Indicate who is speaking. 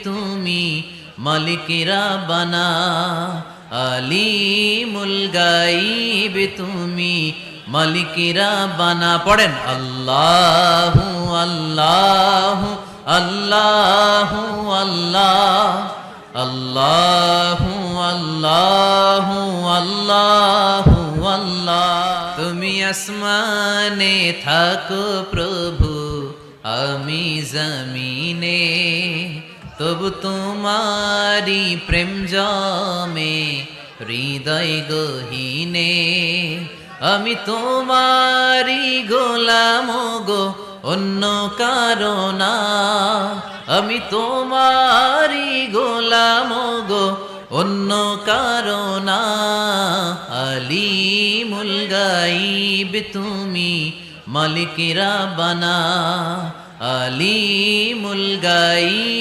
Speaker 1: তুমি মালিকেরা বানা, আলিমুল গাইব তুমি মালিকেরা বানা। পড়েন আল্লাহু আল্লাহু আল্লাহু আল্লাহ, আল্লাহু আল্লাহু আল্লাহু আল্লাহ। তুমি আসমানে থাকো প্রভু, আমি জমিনে, তবু তোমারি প্রেম জমে হৃদয় গহীনে। আমি তোমারি গোলাম গো, অন্য কারো না। আমি তোমারি গোলাম গো, অন্য কারো না। আলিমুল গাইব তুমি মালিকেরা বানা, আলিমুল গাইব।